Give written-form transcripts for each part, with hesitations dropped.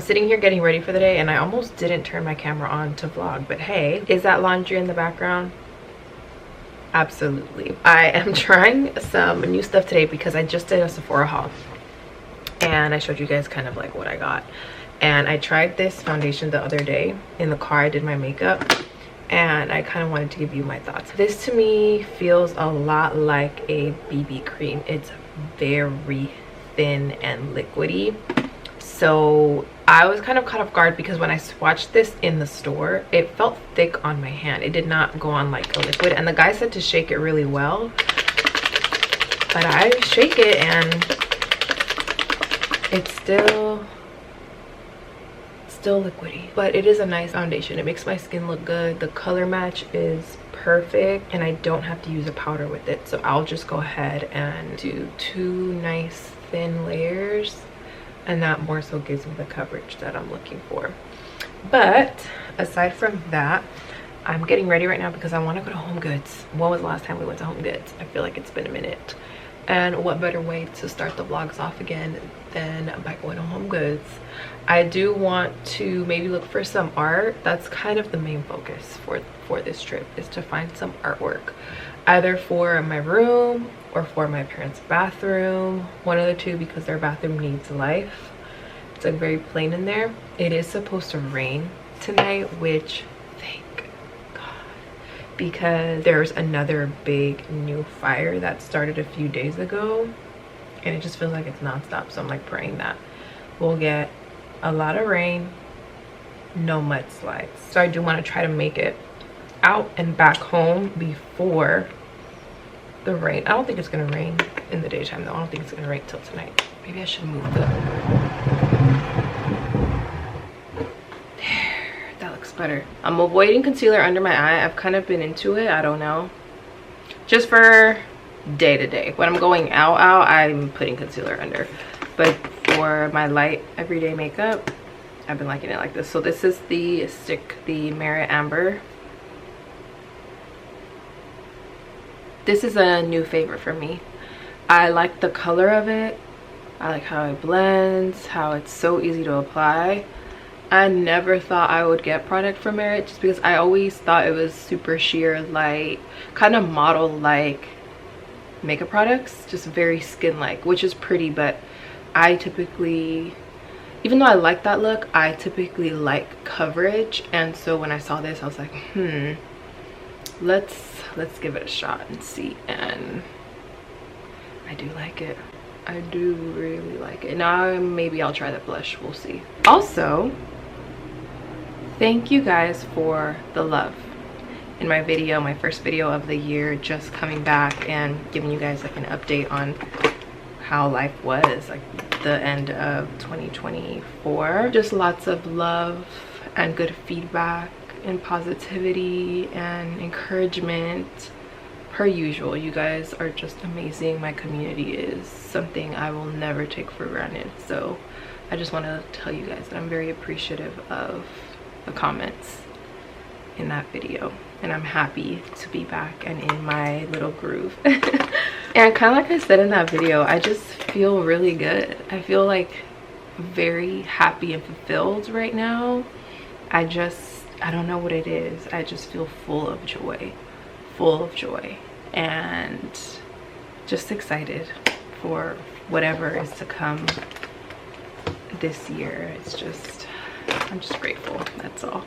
sitting here getting ready for the day and I almost didn't turn my camera on to vlog, but hey, is that laundry in the background? Absolutely. I am trying some new stuff today because I just did a Sephora haul and I showed you guys kind of like what I got. And I tried this foundation the other day in the car. I did my makeup and I kind of wanted to give you my thoughts. This to me feels a lot like a BB cream. It's very thin and liquidy. So I was kind of caught off guard because when I swatched this in the store, it felt thick on my hand. It did not go on like a liquid. And the guy said to shake it really well. But I shake it and it's still liquidy. But it is a nice foundation. It makes my skin look good. The color match is perfect. And I don't have to use a powder with it. So I'll just go ahead and do 2 nice thin layers. And that more so gives me the coverage that I'm looking for. But aside from that, I'm getting ready right now because I want to go to HomeGoods. When was the last time we went to HomeGoods? I feel like it's been a minute. And what better way to start the vlogs off again than by going to HomeGoods. I do want to maybe look for some art. That's kind of the main focus for this trip, is to find some artwork. Either for my room or for my parents' bathroom. One of the two, because their bathroom needs life. It's like very plain in there. It is supposed to rain tonight, which thank God, because there's another big new fire that started a few days ago and it just feels like it's nonstop. So I'm like praying that we'll get a lot of rain, no mudslides. So I do want to try to make it out and back home before the rain. I don't think it's gonna rain in the daytime though. I don't think it's gonna rain till tonight. Maybe I should move the there, that looks better. I'm avoiding concealer under my eye. I've kind of been into it, I don't know, just for day to day. When I'm going out I'm putting concealer under, but for my light everyday makeup I've been liking it like this. So this is the stick, the Merit Amber. This is a new favorite for me. I like the color of it. I like how it blends, how it's so easy to apply. I never thought I would get product from Merit just because I always thought it was super sheer, light, kind of model like makeup products, just very skin like, which is pretty, but I typically, even though I like that look, I typically like coverage. And so when I saw this I was like, let's give it a shot and see. And I do like it. I do really like it. Now maybe I'll try the blush, we'll see. Also, thank you guys for the love in my video, my first video of the year, just coming back and giving you guys like an update on how life was, like the end of 2024. Just lots of love and good feedback and positivity and encouragement per usual. You guys are just amazing. My community is something I will never take for granted. So I just want to tell you guys that I'm very appreciative of the comments in that video, and I'm happy to be back and in my little groove. And kind of like I said in that video, I just feel really good. I feel like very happy and fulfilled right now. I don't know what it is. I just feel full of joy, and just excited for whatever is to come this year. It's just, I'm just grateful, that's all.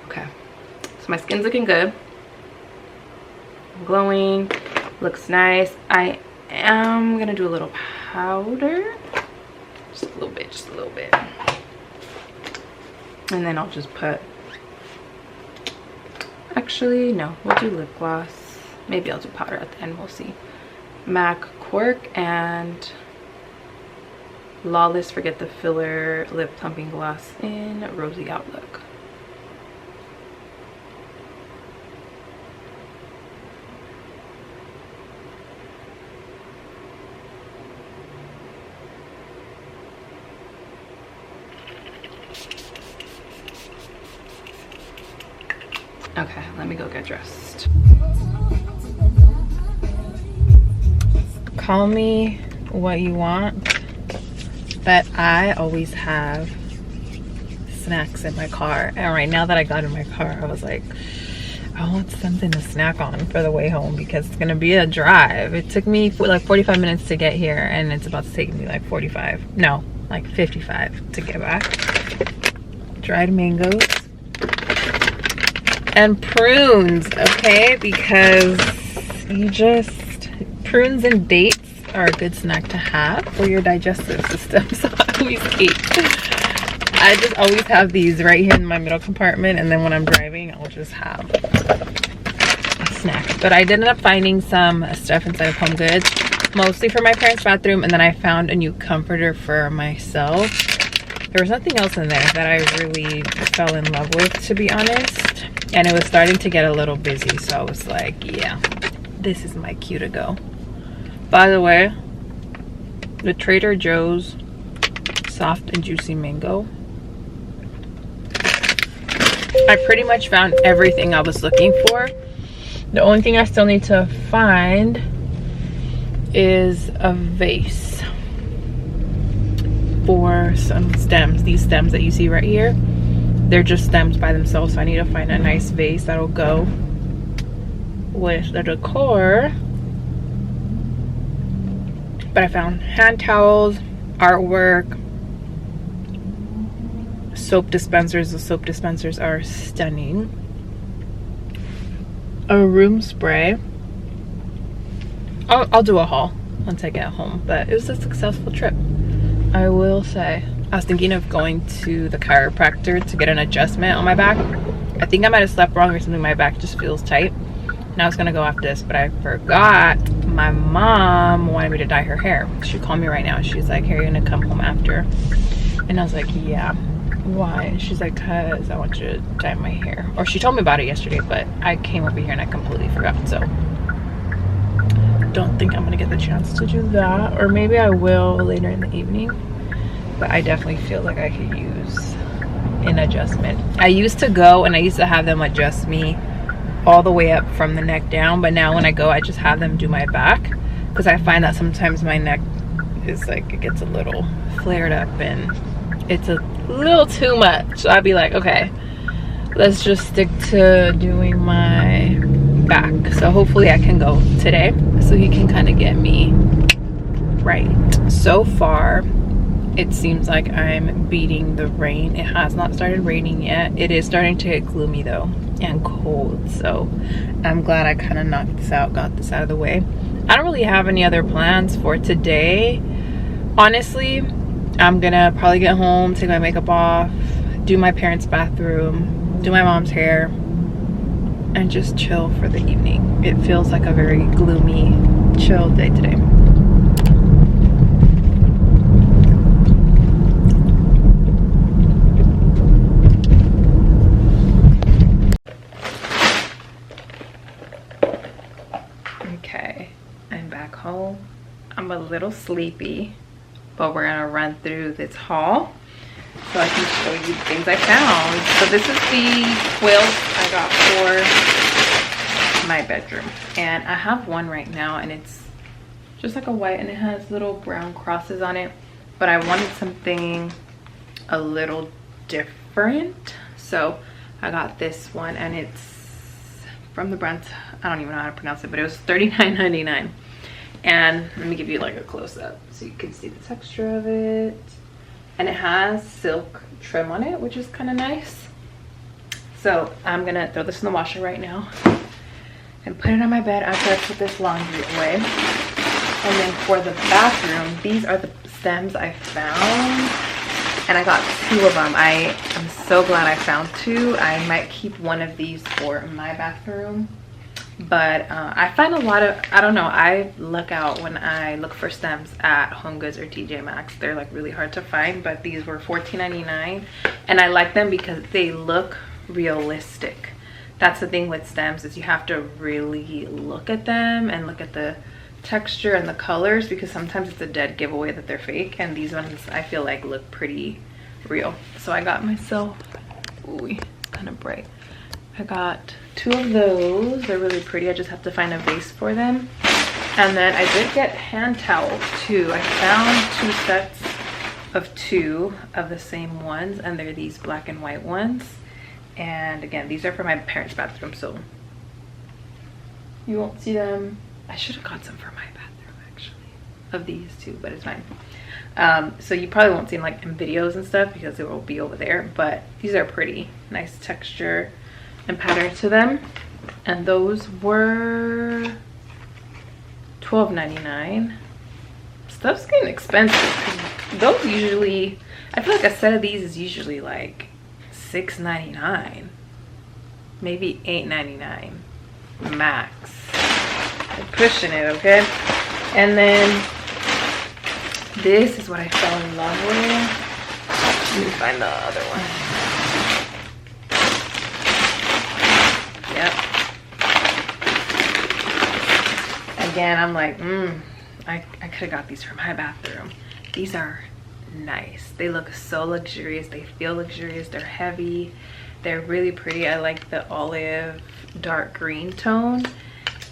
Okay, so my skin's looking good, glowing, looks nice. I am gonna do a little powder, just a little bit, and then I'll just put, actually no, we'll do lip gloss. Maybe I'll do powder at the end, we'll see. MAC Cork and Lawless Forget the Filler Lip Plumping Gloss in Rosy Outlook. Okay, let me go get dressed. Call me what you want, but I always have snacks in my car. And right now that I got in my car, I was like, I want something to snack on for the way home because it's gonna be a drive. It took me like 45 minutes to get here, and it's about to take me like 45. No, like 55 to get back. Dried mangoes and prunes, okay? Because prunes and dates are a good snack to have for your digestive system. So I always always have these right here in my middle compartment, and then when I'm driving I'll just have a snack. But I did end up finding some stuff inside of HomeGoods, mostly for my parents' bathroom, and then I found a new comforter for myself. There was nothing else in there that I really fell in love with, to be honest, and it was starting to get a little busy, so I was like, yeah, this is my cue to go. By the way, the Trader Joe's soft and juicy mango, I pretty much found everything I was looking for. The only thing I still need to find is a vase for some stems. These stems that you see right here, they're just stems by themselves, so I need to find a nice vase that'll go with the decor. But I found hand towels, artwork, soap dispensers. The soap dispensers are stunning. A room spray. I'll do a haul once I get home, but it was a successful trip, I will say. I was thinking of going to the chiropractor to get an adjustment on my back. I think I might have slept wrong or something. My back just feels tight, and I was gonna go after this, but I forgot my mom wanted me to dye her hair. She called me right now. She's like, "Hey, you're gonna come home after?" And I was like, "Yeah." Why? And she's like, "Cause I want you to dye my hair." Or she told me about it yesterday, but I came over here and I completely forgot. So don't think I'm gonna get the chance to do that, or maybe I will later in the evening. But I definitely feel like I could use an adjustment. I used to go and I used to have them adjust me all the way up from the neck down, but now when I go, I just have them do my back, because I find that sometimes my neck is like, it gets a little flared up and it's a little too much. So I'd be like, okay, let's just stick to doing my back. So hopefully I can go today so he can kind of get me right. So far it seems like I'm beating the rain. It has not started raining yet. It is starting to get gloomy though and cold, so I'm glad I kind of knocked this out, got this out of the way. I don't really have any other plans for today, honestly. I'm gonna probably get home, take my makeup off, do my parents' bathroom, do my mom's hair, and just chill for the evening. It feels like a very gloomy, chill day today. Okay, I'm back home. I'm a little sleepy, but we're gonna run through this haul so I can show you the things I found. So this is the quilt I got for my bedroom, and I have one right now and it's just like a white and it has little brown crosses on it, but I wanted something a little different, so I got this one, and it's from the brand, I don't even know how to pronounce it, but it was $39.99. And let me give you like a close-up so you can see the texture of it. And it has silk trim on it, which is kind of nice. So I'm gonna throw this in the washer right now and put it on my bed after I put this laundry away. And then for the bathroom, these are the stems I found, and I got 2 of them. I am so glad I found 2. I might keep one of these for my bathroom. But I find a lot of, I don't know, I luck out when I look for stems at HomeGoods or TJ Maxx. They're like really hard to find, but these were $14.99, and I like them because they look realistic. That's the thing with stems, is you have to really look at them and look at the texture and the colors, because sometimes it's a dead giveaway that they're fake, and these ones I feel like look pretty real. So I got myself, ooh, it's kind of bright. I got 2 of those. They're really pretty. I just have to find a vase for them. And then I did get hand towels too. I found 2 sets of 2 of the same ones, and they're these black and white ones. And again, these are for my parents' bathroom, so you won't see them. I should have got some for my bathroom actually, of these 2, but it's fine. So you probably won't see them like in videos and stuff because it will be over there, but these are pretty nice texture and pattern to them. And those were $12.99. Stuff's getting expensive. Those usually, I feel like a set of these is usually like $6.99, maybe $8.99 max. I'm pushing it, okay? And then this is what I fell in love with. Let me find the other one. Yep. Again, I'm like, I could have got these for my bathroom. These are nice. They look so luxurious. They feel luxurious. They're heavy. They're really pretty. I like the olive dark green tone.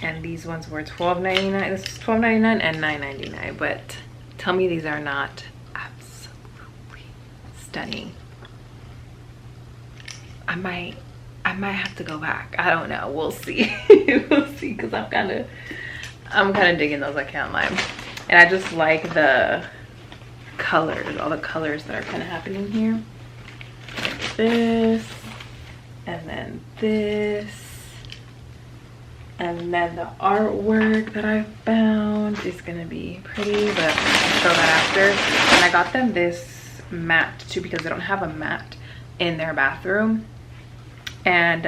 And these ones were $12.99. This is $12.99 and $9.99. But tell me these are not absolutely stunning. I might have to go back. I don't know. We'll see. We'll see, because I'm kind of digging those, I can't lie. And I just like the colors, all the colors that are kind of happening here. Like this, and then this, and then the artwork that I found is gonna be pretty, but I'll show that after. And I got them this mat too because they don't have a mat in their bathroom. And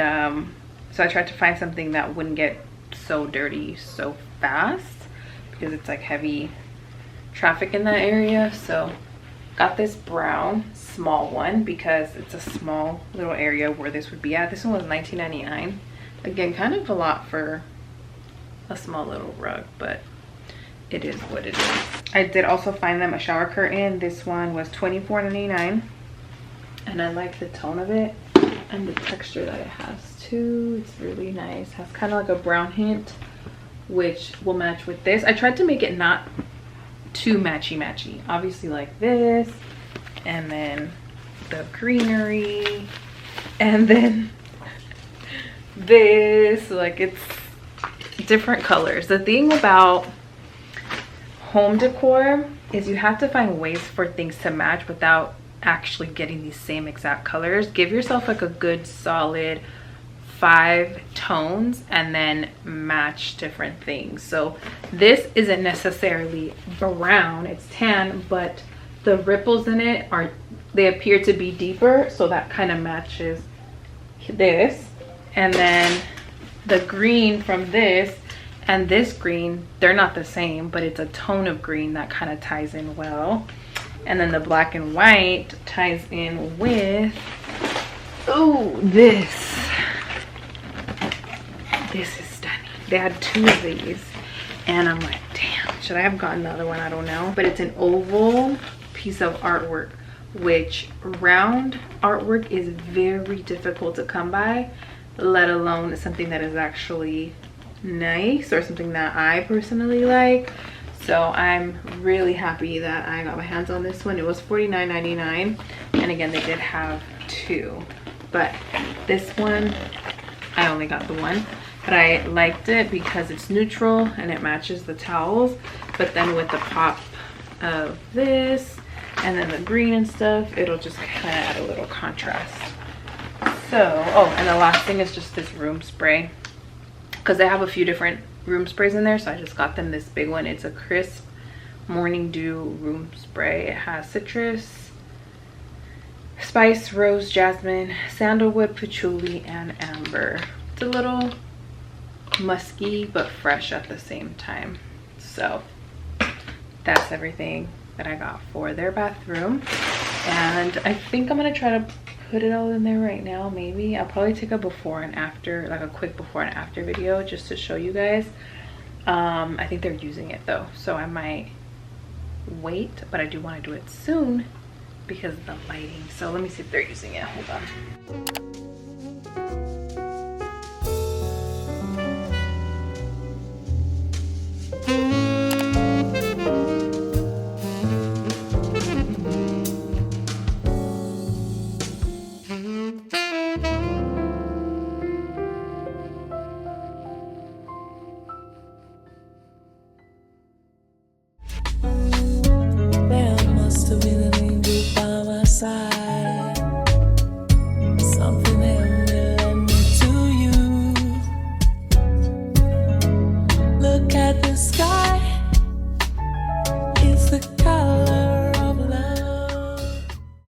so I tried to find something that wouldn't get so dirty so fast because it's like heavy traffic in that area. So got this brown small one because it's a small little area where this would be at. This one was $19.99. Again, kind of a lot for a small little rug, but it is what it is. I did also find them a shower curtain. This one was $24.99, and I like the tone of it and the texture that it has too. It's really nice. Has kind of like a brown hint, which will match with this. I tried to make it not too matchy. Obviously like this, and then the greenery, and then this. Like, it's different colors. The thing about home decor is you have to find ways for things to match without actually getting these same exact colors. Give yourself like a good solid 5 tones and then match different things. So this isn't necessarily brown, it's tan, but the ripples in it they appear to be deeper, so that kind of matches this. And then the green from this and this green, they're not the same, but it's a tone of green that kind of ties in well. And then the black and white ties in with, oh, this is stunning. They had 2 of these and I'm like, damn, should I have gotten the other one? I don't know. But it's an oval piece of artwork, which round artwork is very difficult to come by, let alone something that is actually nice or something that I personally like. So I'm really happy that I got my hands on this one. It was $49.99, and again, they did have 2, but this one I only got the one, but I liked it because it's neutral and it matches the towels. But then with the pop of this and then the green and stuff, it'll just kind of add a little contrast. So, oh, and the last thing is just this room spray, because they have a few different room sprays in there, so I just got them this big one. It's a crisp morning dew room spray. It has citrus, spice, rose, jasmine, sandalwood, patchouli, and amber. It's a little musky but fresh at the same time. So that's everything that I got for their bathroom, and I think I'm gonna try to put it all in there right now. Maybe I'll probably take a before and after, like a quick before and after video, just to show you guys. I think they're using it though, so I might wait, but I do want to do it soon because of the lighting. So let me see if they're using it. Hold on.